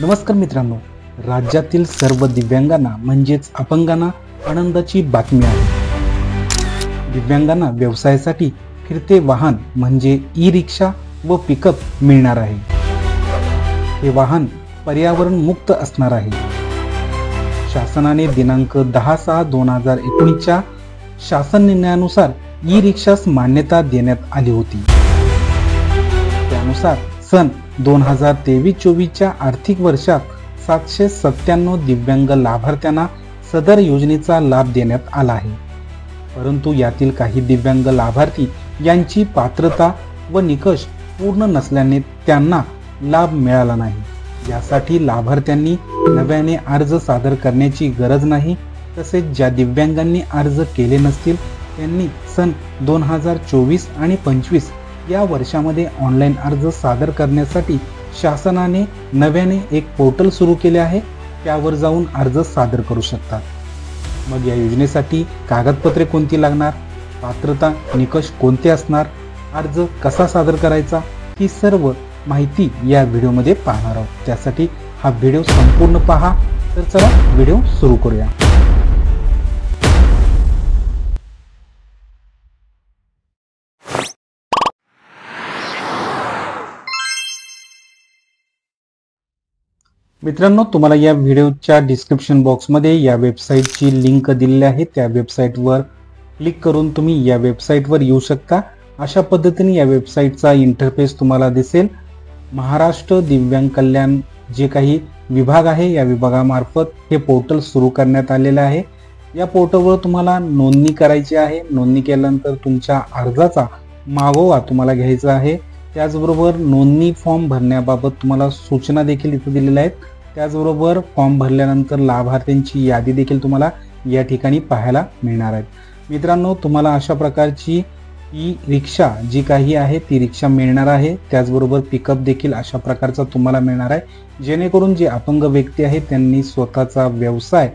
नमस्कार मित्रांनो, राज्यातील सर्व दिव्यांगांना म्हणजेच अपंगांना आनंदाची बातमी आहे। दिव्यांगांना व्यवसायासाठी फिरते वाहन म्हणजे ई रिक्षा व पिकअप मिळणार आहे। हे वाहन पर्यावरण मुक्त असणार आहे। शासनाने दिनांक 10/6/2019 शासन निर्णयानुसार ई रिक्षास मान्यता देण्यात आली होती। त्यानुसार सन 2023-24 आर्थिक वर्षात 797 दिव्यांग लाभार्थ्यांना सदर योजनेचा लाभ देण्यात आला आहे। परंतु यातील काही दिव्यांग लाभार्थी यांची पात्रता व निकष पूर्ण नसल्याने त्यांना लाभ मिळाला नाही। यासाठी लाभार्थ्यांनी नव्याने अर्ज सादर करण्याची गरज नाही। तसेच ज्या दिव्यांगांनी अर्ज केले नसतील त्यांनी सन 2024 आणि 25 या वर्षामध्ये ऑनलाईन अर्ज सादर करण्यासाठी शासनाने नव्याने एक पोर्टल सुरू केले आहे। त्यावर जाऊन अर्ज सादर करू शकतात। मग या योजनेसाठी कागदपत्रे कोणती लागणार, पात्रता निकष कोणते असणार, अर्ज कसा सादर करायचा, ही सर्व माहिती या व्हिडिओमध्ये पाहणार आहोत। त्यासाठी हा व्हिडिओ संपूर्ण पहा। तर चला व्हिडिओ सुरू करूया। मित्रांनो, तुम्हाला या व्हिडिओच्या डिस्क्रिप्शन बॉक्समध्ये या वेबसाईटची लिंक दिलेली आहे। त्या वेबसाईटवर क्लिक करून तुम्ही या वेबसाईटवर येऊ शकता। अशा पद्धतीने या वेबसाईटचा इंटरफेस तुम्हाला दिसेल। महाराष्ट्र दिव्यांग कल्याण जे काही विभाग आहे या विभागामार्फत हे पोर्टल सुरू करण्यात आलेले आहे। या पोर्टलवर तुम्हाला नोंदणी करायची आहे। नोंदणी केल्यानंतर तुमच्या अर्जाचा मागोवा तुम्हाला घ्यायचा आहे। त्याचबरोबर नोंदणी फॉर्म भरण्याबाबत तुम्हाला सूचना देखील इथे दिलेल्या आहेत। त्याचबरोबर फॉर्म भरल्यानंतर लाभार्थ्यांची यादी देखील तुम्हाला या ठिकाणी पाहायला मिळणार आहे। मित्रांनो, तुम्हाला अशा प्रकारची ई रिक्षा जी काही आहे ती रिक्षा मिळणार आहे। त्याचबरोबर पिकअप देखील अशा प्रकारचा तुम्हाला मिळणार आहे, जेणेकरून जे अपंग व्यक्ती आहेत त्यांनी स्वतःचा व्यवसाय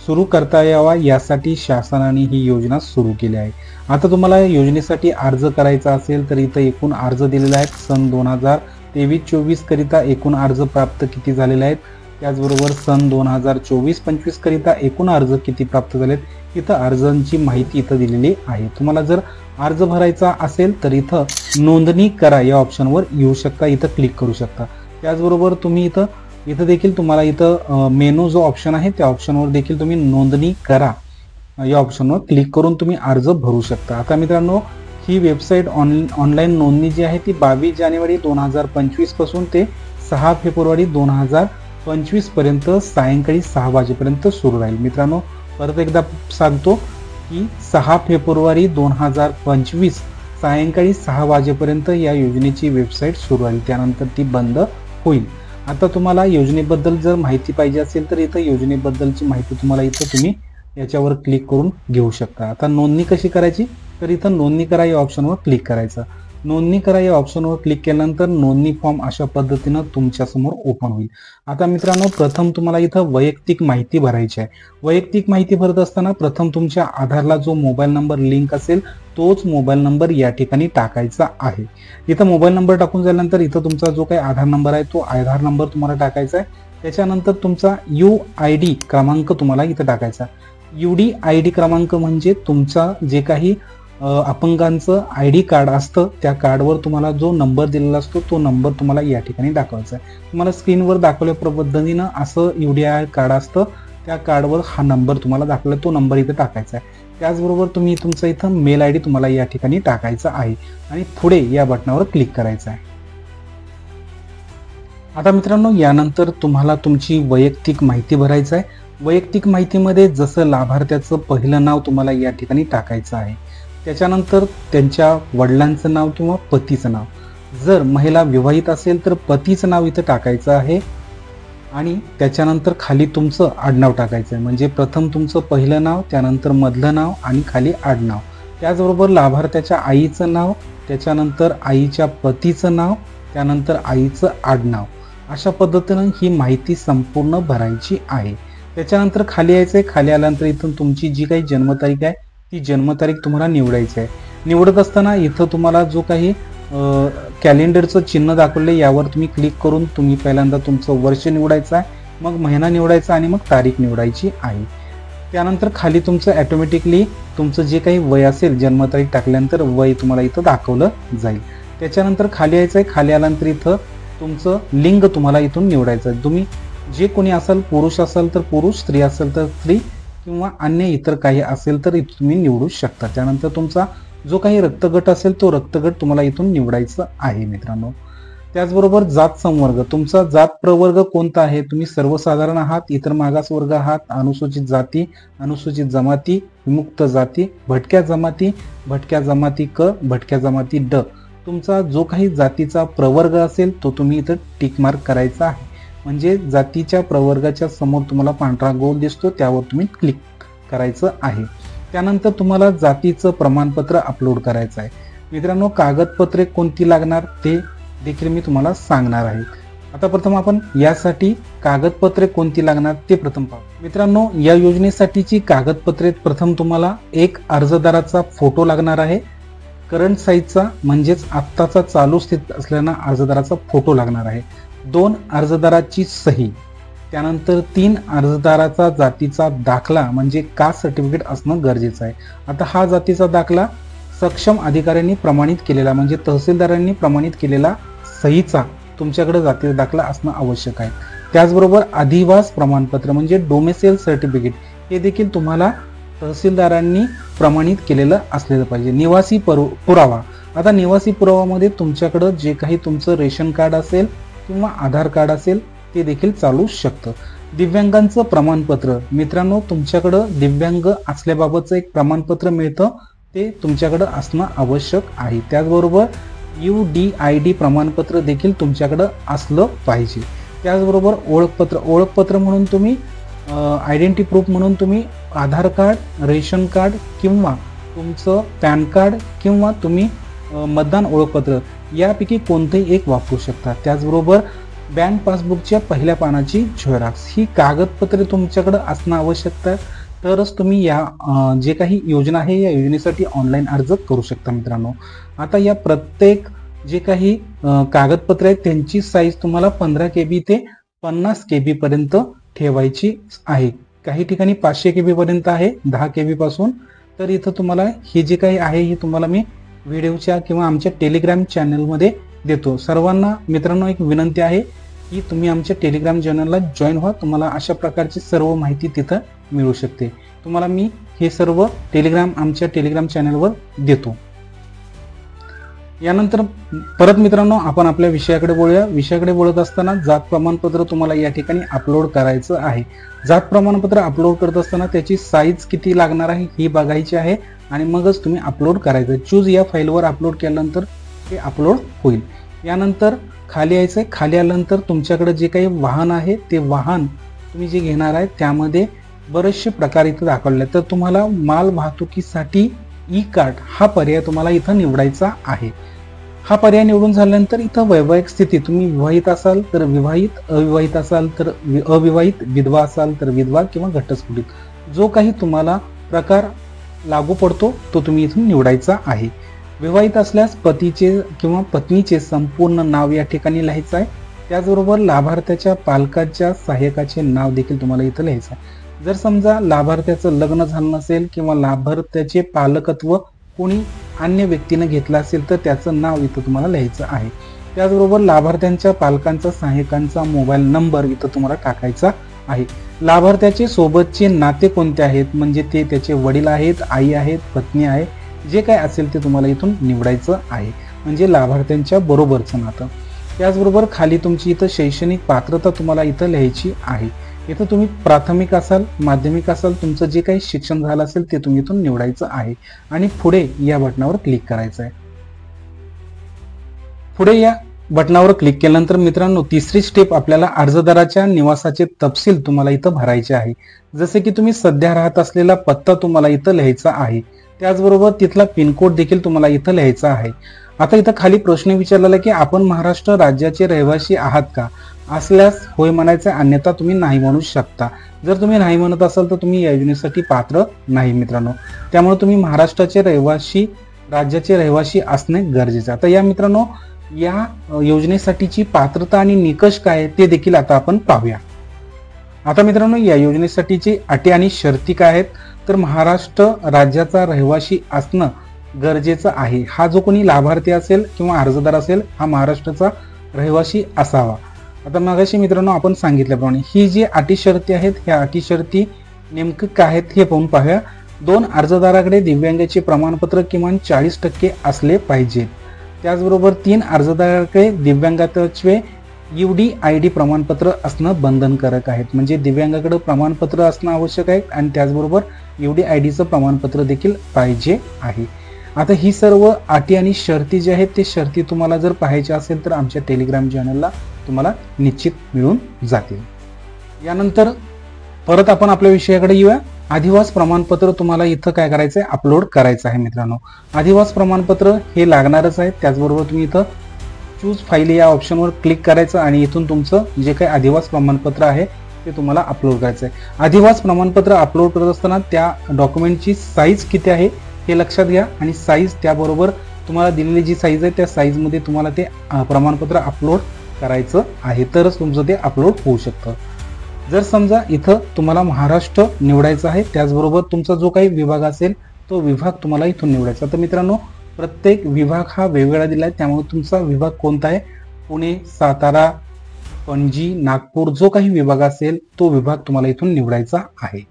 सुरू करता यावा यासाठी शासनाने ही योजना सुरू केली आहे। आता तुम्हाला योजनेसाठी अर्ज करायचा असेल तर इथं एकूण अर्ज दिलेले आहेत। सन 2023-24 करिता एकूण अर्ज प्राप्त किती झालेले आहेत, त्याचबरोबर सन 2024-25 करिता एकूण अर्ज किती प्राप्त झालेत, इथं अर्जांची माहिती इथं दिलेली आहे। तुम्हाला जर अर्ज भरायचा असेल तर इथं नोंदणी करा या ऑप्शनवर येऊ शकता, इथं क्लिक करू शकता। त्याचबरोबर तुम्ही इथं देखील तुम्हाला इथं मेनू जो ऑप्शन आहे त्या ऑप्शनवर देखील तुम्ही नोंदणी करा या ऑप्शनवर क्लिक करून तुम्ही अर्ज भरू शकता। आता मित्रांनो, ही वेबसाईट ऑनलाईन नोंदणी जी आहे ती 22 जानेवारी 2025 पासून ते 6 फेब्रुवारी 2025 पर्यंत सायंकाळी 6 वाजेपर्यंत सुरू राहील। मित्रांनो, परत एकदा सांगतो की 6 फेब्रुवारी 2025 सायंकाळी 6 वाजेपर्यंत या योजनेची वेबसाईट सुरू राहील, त्यानंतर ती बंद होईल। आता तुम्हाला योजनेबद्दल जर माहिती पाहिजे असेल तर इथं योजनेबद्दलची माहिती तुम्ही याच्यावर क्लिक करून घेऊ शकता। आता नोंदणी कशी करायची, तर इथं नोंदणी करा या ऑप्शनवर क्लिक करायचं। नोंदणी करा या ऑप्शनवर क्लिक केल्यानंतर नोंदणी फॉर्म अशा पद्धतीनं तुमच्या समोर ओपन होईल। आता मित्रांनो, प्रथम तुम्हाला इथं वैयक्तिक माहिती भरायची आहे। वैयक्तिक माहिती भरत असताना प्रथम तुमच्या आधारला जो मोबाईल नंबर लिंक असेल तोच मोबाईल नंबर या ठिकाणी टाकायचा आहे। इथं मोबाईल नंबर टाकून झाल्यानंतर इथं तुमचा जो काही आधार नंबर आहे तो आधार नंबर तुम्हाला टाकायचा आहे। त्याच्यानंतर तुमचा UID क्रमांक तुम्हाला इथं टाकायचा। UID क्रमांक म्हणजे तुमचा जे काही अपंगांचं ID कार्ड असतं त्या कार्डवर तुम्हाला जो नंबर दिलेला असतो तो नंबर तुम्हाला या ठिकाणी दाखवायचा आहे। तुम्हाला स्क्रीनवर दाखवल्या पद्धतीनं असं UID कार्ड असतं, त्या कार्डवर हा नंबर तुम्हाला दाखवला तो नंबर इथं टाकायचा आहे। त्याचबरोबर तुम्ही तुमचा इथं मेल ID तुम्हाला या ठिकाणी टाकायचा आहे आणि पुढे या बटनावर क्लिक करायचं आहे। आता मित्रांनो, यानंतर तुम्हाला तुमची वैयक्तिक माहिती भरायचं आहे। वैयक्तिक माहितीमध्ये जसं लाभार्थ्याचं पहिलं नाव तुम्हाला या ठिकाणी टाकायचं आहे। त्याच्यानंतर त्यांच्या वडिलांचं नाव किंवा पतीचं नाव, जर महिला विवाहित असेल तर पतीचं नाव इथं टाकायचं आहे आणि त्याच्यानंतर खाली तुमचं आडनाव टाकायचं आहे। म्हणजे प्रथम तुमचं पहिलं नाव, त्यानंतर मधलं नाव आणि खाली आडनाव। त्याचबरोबर लाभार्थ्याच्या आईचं नाव, त्याच्यानंतर आईच्या पतीचं नाव, त्यानंतर आईचं आडनाव, अशा पद्धतीनं ही माहिती संपूर्ण भरायची आहे। त्याच्यानंतर खाली यायचं आहे। खाली आल्यानंतर इथून तुमची जी काही जन्मतारीख आहे ती जन्मतारीख तुम्हाला निवडायची आहे। निवडत असताना इथं तुम्हाला जो काही कॅलेंडरचं चिन्ह दाखवले यावर तुम्ही क्लिक करून तुम्ही पहिल्यांदा तुमचं वर्ष निवडायचं आहे, मग महिना निवडायचा आणि मग तारीख निवडायची आहे. त्यानंतर खाली तुमचं ॲटोमॅटिकली तुमचं जे काही वय असेल जन्मतारीख टाकल्यानंतर वय तुम्हाला इथं दाखवलं जाईल. त्याच्यानंतर खाली यायचं आहे. खाली आल्यानंतर इथं तुमचं लिंग तुम्हाला इथून निवडायचं आहे. तुम्ही जे कोणी असाल, पुरुष असाल तर पुरुष, स्त्री असेल तर स्त्री किंवा अन्य इतर काही असेल तर इथं तुम्ही निवडू शकता. त्यानंतर तुमचा जो काही रक्तगट असेल तो रक्तगट तुम्हाला इथून निवडायचं आहे मित्रांनो. त्याचबरोबर जात संवर्ग, तुमचा जात प्रवर्ग कोणता आहे, तुम्ही सर्वसाधारण आहात, इतर मागास वर्ग आहात, अनुसूचित जाती, अनुसूचित जमाती, विमुक्त जाती, भटक्या जमाती क, भटक्या जमाती ड, तुमचा जो काही जातीचा प्रवर्ग असेल तो तुम्ही इथं टिक मार्क करायचा आहे. म्हणजे जातीच्या प्रवर्गाच्या समोर तुम्हाला पांढरा गोल दिसतो त्यावर तुम्ही क्लिक करायचं आहे. त्यानंतर तुम्हाला जातीचं प्रमाणपत्र अपलोड करायचं आहे. मित्रांनो, कागदपत्रे कोणती लागणार ते देखील मी तुम्हाला सांगणार आहे. आता प्रथम आपण यासाठी कागदपत्रे कोणती लागणार ते प्रथम पाहू. मित्रांनो, या योजनेसाठीची कागदपत्रे प्रथम तुम्हाला एक अर्जदाराचा फोटो लागणार आहे, करंट साईजचा म्हणजेच आत्ताचा चालू स्थितीत असलेला अर्जदाराचा फोटो लागणार आहे, 2 अर्जदाराची सही, त्यानंतर 3 अर्जदाराचा जातीचा दाखला म्हणजे कास्ट सर्टिफिकेट असणं गरजेचं आहे. आता हा जातीचा दाखला सक्षम अधिकाऱ्यांनी प्रमाणित केलेला म्हणजे तहसीलदारांनी प्रमाणित केलेला सहीचा तुमच्याकडे जातीचा दाखला असणं आवश्यक आहे. त्याचबरोबर अधिवास प्रमाणपत्र म्हणजे डोमेसेल सर्टिफिकेट हे देखील तुम्हाला तहसीलदारांनी प्रमाणित केलेलं असलेलं पाहिजे. निवासी पुरावा, आता निवासी पुरावामध्ये तुमच्याकडं जे काही तुमचं रेशन कार्ड असेल किंवा आधार कार्ड असेल ते देखील चालू शकतं. दिव्यांगांचं प्रमाणपत्र, मित्रांनो तुमच्याकडं दिव्यांग असल्याबाबतचं एक प्रमाणपत्र मिळतं ते तुमच्याकडं असणं आवश्यक आहे. त्याचबरोबर UDID प्रमाणपत्र देखील तुमच्याकडं असलं पाहिजे. त्याचबरोबर ओळखपत्र म्हणून तुम्ही आयडेंटिटी प्रूफ म्हणून तुम्ही आधार कार्ड, रेशन कार्ड किंवा तुमचं पॅन कार्ड किंवा तुम्ही मतदान ओळखपत्र यापैकी कोणतेही एक वापरू शकता. त्याचबरोबर बँक पासबुकच्या पहिल्या पानाची झेरॉक्स ही कागदपत्रे तुमच्याकडे असणं आवश्यक आहे, तरच तुम्ही या जे काही योजना आहे या योजनेसाठी ऑनलाईन अर्ज करू शकता. मित्रांनो, आता या प्रत्येक जे काही कागदपत्रे आहेत त्यांची साईज तुम्हाला 15 KB ते 50 KB पर्यंत ठेवायची आहे. काही ठिकाणी 500 KB पर्यंत आहे 10 KB पासून. तर इथं तुम्हाला हे जे काही आहे हे तुम्हाला मी व्हिडिओच्या किंवा आमच्या टेलिग्राम चॅनलमध्ये देतो. सर्वांना मित्रांनो एक विनंती आहे की तुम्ही आमच्या टेलिग्राम चॅनलला जॉईन व्हा, तुम्हाला अशा प्रकारची सर्व माहिती तिथं मिळू शकते. तुम्हाला मी हे सर्व आमच्या टेलिग्राम चॅनलवर देतो. यानंतर परत मित्रांनो आपण आपल्या विषयाकडे बोलूया. विषयाकडे बोलत असताना जात प्रमाणपत्र तुम्हाला या ठिकाणी अपलोड करायचं आहे. जात प्रमाणपत्र अपलोड करत असताना त्याची साईज किती लागणार आहे ही बघायची आहे आणि मगच तुम्ही अपलोड करायचं. चूज या फाईलवर अपलोड केल्यानंतर ते अपलोड होईल. यानंतर खाली यायचं आहे. खाली आल्यानंतर तुमच्याकडे जे काही वाहन आहे ते वाहन तुम्ही जे घेणार आहे त्यामध्ये बरेचसे प्रकार इथं दाखवले. तर तुम्हाला माल वाहतुकीसाठी ई-कार्ट हा पर्याय तुम्हाला इथं निवडायचा आहे. हा पर्याय निवडून झाल्यानंतर इथं वैवाहिक स्थिती, तुम्ही विवाहित असाल तर विवाहित, अविवाहित असाल तर अविवाहित, विधवा असाल तर विधवा किंवा घटस्फोटित, जो काही तुम्हाला प्रकार लागू पडतो तो तुम्ही इथून निवडायचा आहे. विवाहित असल्यास पतीचे किंवा पत्नीचे संपूर्ण नाव या ठिकाणी लिहायचं आहे. त्याचबरोबर लाभार्थ्याच्या पालकाच्या सहाय्यकाचे नाव देखील तुम्हाला इथं लिहायचं आहे. जर समजा लाभार्थ्याचं लग्न झालं नसेल किंवा लाभार्थ्याचे पालकत्व कोणी अन्य व्यक्तीने घेतलं असेल तर त्याचं नाव इथं तुम्हाला लिहायचं आहे. त्याचबरोबर लाभार्थ्यांच्या पालकांचा सहाय्यकांचा मोबाईल नंबर इथं तुम्हाला टाकायचा आहे. लाभार्थ्याचे सोबतचे नाते कोणते आहेत म्हणजे ते त्याचे वडील आहेत, आई आहेत, पत्नी आहे, जे काय असेल ते तुम्हाला इथून निवडायचं आहे म्हणजे लाभार्थ्यांच्या बरोबरचं नातं. त्याचबरोबर खाली तुमची इथं शैक्षणिक पात्रता तुम्हाला इथं लिहायची आहे. इथं तुम्ही प्राथमिक असाल, माध्यमिक असाल, तुमचं जे काही शिक्षण झालं असेल ते तुम्ही इथून निवडायचं आहे आणि पुढे या बटनावर क्लिक करायचं आहे. पुढे या बटनावर क्लिक केल्यानंतर मित्रांनो तिसरी स्टेप आपल्याला अर्जदाराच्या निवासाचे तपशील तुम्हाला इथं भरायचे आहे. जसे की तुम्ही सध्या राहत असलेला पत्ता तुम्हाला इथं लिहायचा आहे. त्याचबरोबर तिथला पिनकोड देखील तुम्हाला इथं लिहायचा आहे. आता इथं खाली प्रश्न विचारलेला की आपण महाराष्ट्र राज्याचे रहिवासी आहात का, असल्यास होय म्हणायचं, अन्यथा तुम्ही नाही म्हणू शकता. जर तुम्ही नाही म्हणत असाल तर तुम्ही या योजनेसाठी पात्र नाही मित्रांनो. त्यामुळे तुम्ही महाराष्ट्राचे रहिवासी राज्याचे रहिवासी असणे गरजेचे. आता या मित्रांनो, या योजनेसाठीची पात्रता आणि निकष काय आहे ते देखील आता आपण पाहूया. आता मित्रांनो, या योजनेसाठीची अटी आणि शर्ती काय आहेत, तर महाराष्ट्र राज्याचा रहिवासी असणं गरजेचं आहे. हा जो कोणी लाभार्थी असेल किंवा अर्जदार असेल हा महाराष्ट्राचा रहिवासी असावा. आता मगाशी मित्रांनो आपण सांगितल्याप्रमाणे ही जी अटी शर्ती आहेत, ह्या अटी शर्ती नेमकं काय आहेत हे पाहून पाहूया. 2 अर्जदाराकडे दिव्यांगाचे प्रमाणपत्र किमान 40% असले पाहिजे. त्याचबरोबर 3 अर्जदाराकडे दिव्यांगात्वाचे UDID प्रमाणपत्र असणं बंधनकारक आहे. म्हणजे दिव्यांगाकडे प्रमाणपत्र असणं आवश्यक आहे आणि त्याचबरोबर UDIDचं प्रमाणपत्र देखील पाहिजे आहे. आता ही सर्व अटी आणि शर्ती जे आहेत ते शर्ती तुम्हाला जर पाहायच्या असेल तर आमच्या टेलिग्राम चॅनलला तुम्हाला निश्चित मिळून जातील. यानंतर परत आपण आपल्या विषयाकडे येऊया. अधिवास प्रमाणपत्र तुम्हाला इथं काय करायचं आहे, अपलोड करायचं आहे मित्रांनो. अधिवास प्रमाणपत्र हे लागणारच आहे. त्याचबरोबर तुम्ही इथं चूज फाईल या ऑप्शनवर क्लिक करायचं आणि इथून तुमचं जे काही अधिवास प्रमाणपत्र आहे ते तुम्हाला अपलोड करायचं आहे. अधिवास प्रमाणपत्र अपलोड करत असताना त्या डॉक्युमेंटची साईज किती आहे हे लक्षात घ्या आणि साईज त्याबरोबर तुम्हाला दिलेली जी साईज आहे त्या साईजमध्ये तुम्हाला ते प्रमाणपत्र अपलोड करायचं आहे, तरच तुमचं ते अपलोड होऊ शकतं. जर समजा इथं तुम्हाला महाराष्ट्र निवडायचं आहे, त्याचबरोबर तुमचा जो काही विभाग असेल तो विभाग तुम्हाला इथून निवडायचा. तर मित्रांनो, प्रत्येक विभाग हा वेगवेगळा दिला आहे, त्यामुळे तुमचा विभाग कोणता आहे, पुणे, सातारा, पणजी, नागपूर जो काही विभाग असेल तो विभाग तुम्हाला इथून निवडायचा आहे.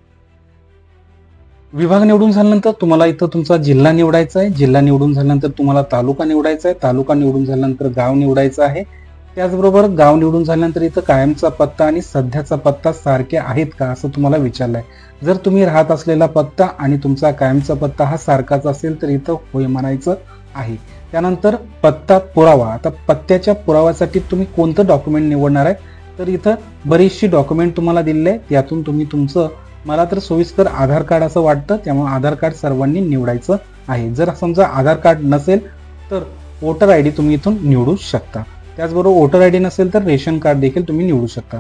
विभाग निवडून झाल्यानंतर तुम्हाला इथं तुमचा जिल्हा निवडायचा आहे. जिल्हा निवडून झाल्यानंतर तुम्हाला तालुका निवडायचा आहे. तालुका निवडून झाल्यानंतर गाव निवडायचं आहे. त्याचबरोबर गाव निवडून झाल्यानंतर इथं कायमचा पत्ता आणि सध्याचा पत्ता सारखे आहेत का असं तुम्हाला विचारलंय. जर तुम्ही राहत असलेला पत्ता आणि तुमचा कायमचा पत्ता हा सारखाच असेल तर इथं होय म्हणायचं आहे. त्यानंतर पत्ता पुरावा. आता पत्त्याच्या पुराव्यासाठी तुम्ही कोणतं डॉक्युमेंट निवडणार आहे, तर इथं बरीचशी डॉक्युमेंट तुम्हाला दिलेली आहे. त्यातून तुम्ही तुमचं, मला तर सोयीस्कर आधार कार्ड असं वाटतं, त्यामुळे आधार कार्ड सर्वांनी निवडायचं आहे. जर समजा आधार कार्ड नसेल तर वोटर ID तुम्ही इथून निवडू शकता. त्याचबरोबर वोटर ID नसेल तर रेशन कार्ड देखील तुम्ही निवडू शकता.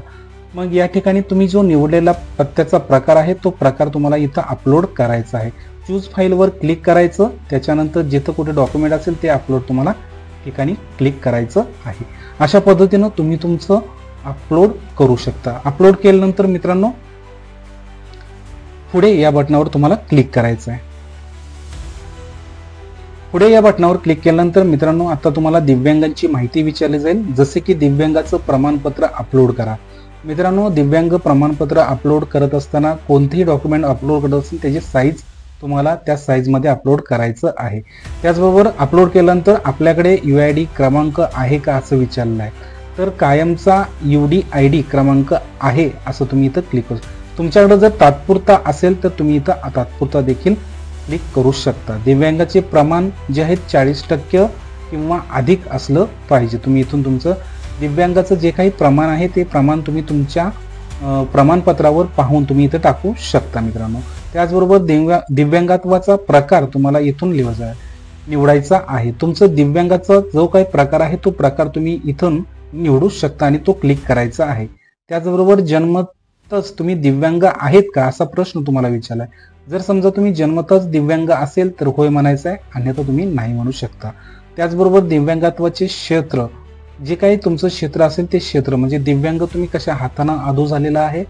मग या ठिकाणी तुम्ही जो निवडलेला पत्त्याचा प्रकार आहे तो प्रकार तुम्हाला इथं अपलोड करायचा आहे. चूज फाईलवर क्लिक करायचं, त्याच्यानंतर जिथं कुठे डॉक्युमेंट असेल ते अपलोड तुम्हाला ठिकाणी क्लिक करायचं आहे. अशा पद्धतीनं तुम्ही तुमचं अपलोड करू शकता. अपलोड केल्यानंतर मित्रांनो पुढे या बटनावर तुम्हाला क्लिक करायचं आहे. पुढे या बटनावर क्लिक केल्यानंतर मित्रांनो आता तुम्हाला दिव्यांगांची माहिती विचारली जाईल, जसे की दिव्यांगाचं प्रमाणपत्र अपलोड करा. मित्रांनो, दिव्यांग प्रमाणपत्र अपलोड करत असताना कोणतेही डॉक्युमेंट अपलोड करत असेल त्याची साईज तुम्हाला त्या साईजमध्ये अपलोड करायचं आहे. त्याचबरोबर अपलोड केल्यानंतर आपल्याकडे UID क्रमांक आहे का असं विचारलं आहे. तर कायमचा UDID क्रमांक आहे असं तुम्ही इथं क्लिक करू. तुमच्याकडे जर तात्पुरता असेल तर तुम्ही इथं तात्पुरता देखील क्लिक करू शकता. दिव्यांगाचे प्रमाण जे आहे 40% किंवा अधिक असलं पाहिजे. तुम्ही इथून तुमचं दिव्यांगाचं जे काही प्रमाण आहे ते प्रमाण तुम्ही तुमच्या प्रमाणपत्रावर पाहून तुम्ही इथं टाकू शकता मित्रांनो. त्याचबरोबर दिव्यांगत्वाचा प्रकार तुम्हाला इथून निवडायचा आहे. तुमचं दिव्यांगाचा जो काही प्रकार आहे तो प्रकार तुम्ही इथून निवडू शकता आणि तो क्लिक करायचा आहे. त्याचबरोबर जन्मतच तुम्ही दिव्यांग आहेत का असा प्रश्न तुम्हाला विचारलाय. जर समजा तुम्ही जन्मतच दिव्यांग असेल तर होय म्हणायचं आहे, अन्यथा तुम्ही नाही म्हणू शकता. त्याचबरोबर दिव्यांगत्वाचे क्षेत्र, जे काही तुमचं क्षेत्र असेल ते क्षेत्र, म्हणजे दिव्यांग तुम्ही कशा हातानं अधू झालेला आहे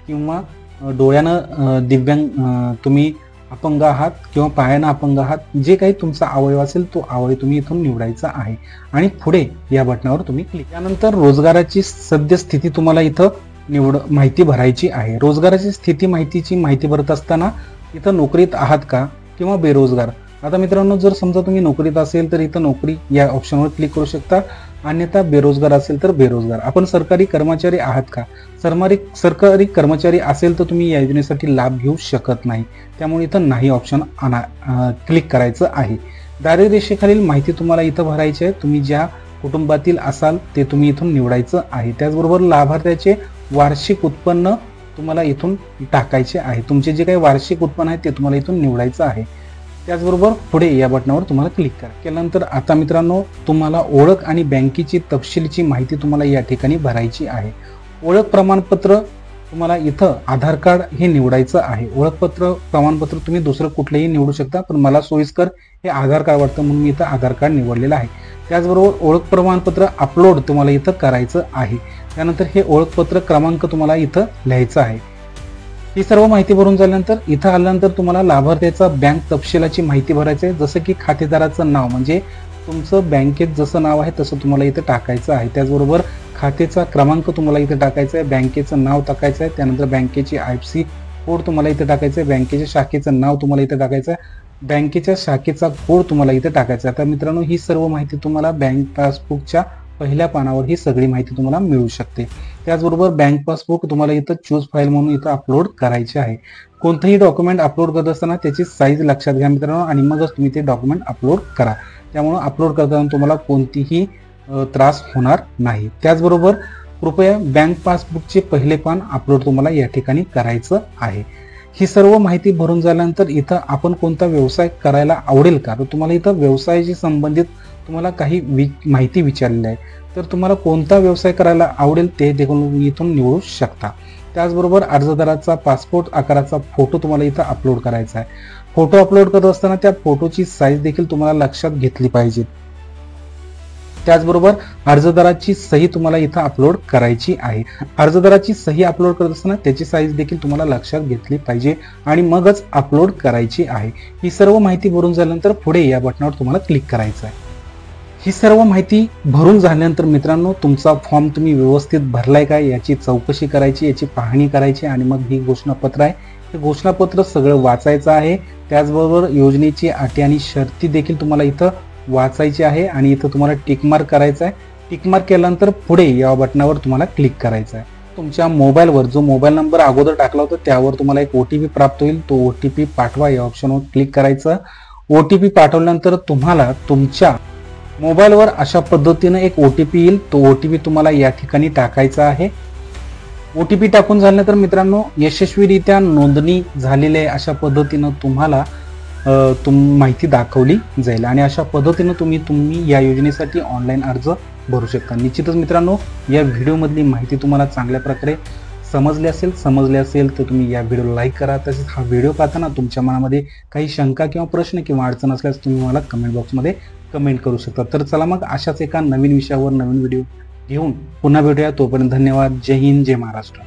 किंवा डोळ्यानं दिव्यांग तुम्ही अपंग आहात किंवा पायानं अपंग आहात, जे काही तुमचा अवयव असेल तो अवयव तुम्ही इथून निवडायचा आहे आणि पुढे या बटनावर तुम्ही क्लिक. त्यानंतर रोजगाराची सद्यस्थिती तुम्हाला इथं माहिती भरायची आहे. रोजगाराची स्थिती माहितीची माहिती भरत असताना इथं नोकरीत आहात का किंवा बेरोजगार. आता मित्रांनो, जर समजा तुम्ही नोकरीत असेल तर इथं नोकरी या ऑप्शनवर क्लिक करू शकता, अन्यथा बेरोजगार असेल तर बेरोजगार. आपण सरकारी कर्मचारी आहात का. सरकारी कर्मचारी असेल तर तुम्ही या योजनेसाठी लाभ घेऊ शकत नाही, त्यामुळे इथं नाही ऑप्शन क्लिक करायचं आहे. दारिद्र्य रेषेखालील माहिती तुम्हाला इथं भरायची आहे. तुम्ही ज्या कुटुंबातील असाल ते तुम्ही इथून निवडायचं आहे. त्याचबरोबर लाभार्थ्याचे वार्षिक उत्पन्न तुम्हाला इथून टाकायचे आहे. तुमचे जे काही वार्षिक उत्पन्न आहे ते तुम्हाला इथून निवडायचं आहे. त्याचबरोबर पुढे या बटनावर तुम्हाला क्लिक करा. केल्यानंतर आता मित्रांनो तुम्हाला ओळख आणि बँकेची तपशीलची माहिती तुम्हाला या ठिकाणी भरायची आहे. ओळख प्रमाणपत्र तुम्हाला इथं आधार कार्ड हे निवडायचं आहे. ओळखपत्र प्रमाणपत्र तुम्ही दुसरं कुठलंही निवडू शकता, पण मला सोयीस्कर हे आधार कार्ड वाटतं म्हणून मी इथं आधार कार्ड निवडलेलं आहे. त्याचबरोबर ओळख प्रमाणपत्र अपलोड तुम्हाला इथं करायचं आहे. त्यानंतर हे ओळखपत्र क्रमांक तुम्हाला इथं लिहायचं आहे. ही सर्व माहिती भरून झाल्यानंतर इथं आल्यानंतर तुम्हाला लाभार्थ्याचा बँक तपशिलाची माहिती भरायची आहे. जसं की खातेदाराचं नाव म्हणजे तुमचं बँकेत जसं नाव आहे तसं तुम्हाला इथं टाकायचं आहे. त्याचबरोबर खात्याचा क्रमांक तुम्हाला इथे टाकायचा आहे, बँकेचं नाव टाकायचं आहे, त्यानंतर बँकेची IFSC कोड तुम्हाला इथे टाकायचं आहे, बँकेच्या शाखेचं नाव तुम्हाला इथे टाकायचं आहे, बँकेच्या शाखेचा कोड तुम्हाला इथे टाकायचा आहे. आता मित्रांनो, ही सर्व माहिती तुम्हाला बँक पासबुकच्या पहिल्या पानावर ही सगळी माहिती तुम्हाला मिळू शकते. त्याचबरोबर बँक पासबुक तुम्हाला इथं चूज फाईल म्हणून इथं अपलोड करायचे आहे. कोणतंही डॉक्युमेंट अपलोड करत असताना त्याची साईज लक्षात घ्या मित्रांनो, आणि मगच तुम्ही ते डॉक्युमेंट अपलोड करा. त्यामुळे अपलोड करताना तुम्हाला कोणतीही त्रास होणार नाही. त्याचबरोबर कृपया बँक पासबुकचे पहिले पान अपलोड तुम्हाला या ठिकाणी करायचं आहे. ही सर्व माहिती भरून झाल्यानंतर इथं आपण कोणता व्यवसाय करायला आवडेल का, तर तुम्हाला इथं व्यवसायाशी संबंधित तुम्हाला काही माहिती विचारलेली आहे. तर तुम्हाला कोणता व्यवसाय करायला आवडेल ते देखील इथून निवडू शकता. त्याचबरोबर अर्जदाराचा पासपोर्ट आकाराचा फोटो तुम्हाला इथं अपलोड करायचा आहे. फोटो अपलोड करत असताना त्या फोटोची साईज देखील तुम्हाला लक्षात घेतली पाहिजे. त्याचबरोबर अर्जदाराची सही तुम्हाला इथं अपलोड करायची आहे. अर्जदाराची सही अपलोड करत असताना त्याची साईज देखील तुम्हाला लक्षात घेतली पाहिजे आणि मगच अपलोड करायची आहे. ही सर्व माहिती भरून झाल्यानंतर पुढे या बटनावर तुम्हाला क्लिक करायचं आहे. ही सर्व माहिती भरून झाल्यानंतर मित्रांनो, तुमचा फॉर्म तुम्ही व्यवस्थित भरलाय का याची चौकशी करायची, याची पाहणी करायची आणि मग ही घोषणापत्र आहे, हे घोषणापत्र सगळं वाचायचं आहे. त्याचबरोबर योजनेची अटी आणि शर्ती देखील तुम्हाला इथं वाचायची आहे आणि इथं तुम्हाला टिकमार्क करायचा आहे. टिकमार्क केल्यानंतर पुढे या बटनावर तुम्हाला क्लिक करायचं आहे. तुमच्या मोबाईलवर जो मोबाईल नंबर अगोदर टाकला होता त्यावर तुम्हाला एक OTP प्राप्त होईल. तो OTP पाठवा या ऑप्शनवर क्लिक करायचं. OTP पाठवल्यानंतर तुम्हाला तुमच्या मोबाईलवर अशा पद्धतीने एक OTP येईल. तो OTP तुम्हाला या ठिकाणी टाकायचा आहे. OTP टाकून झाल्यानंतर मित्रांनो, यशस्वीरित्या नोंदणी झालेली आहे अशा पद्धतीनं तुम्हाला माहिती दाखवली जाईल आणि अशा पद्धतीनं तुम्ही या योजनेसाठी ऑनलाईन अर्ज भरू शकता. निश्चितच मित्रांनो, या व्हिडिओमधली माहिती तुम्हाला चांगल्या प्रकारे समजली असेल तर तुम्ही या व्हिडिओला लाईक करा. तसेच हा व्हिडिओ पाहताना तुमच्या मनामध्ये काही शंका किंवा प्रश्न किंवा अडचण असल्यास तुम्ही मला कमेंट बॉक्समध्ये कमेंट करू शकता. तर चला मग अशाच एका नवीन विषयावर नवीन व्हिडिओ घेऊन पुन्हा भेटूया. तोपर्यंत धन्यवाद. जय हिंद, जय महाराष्ट्र.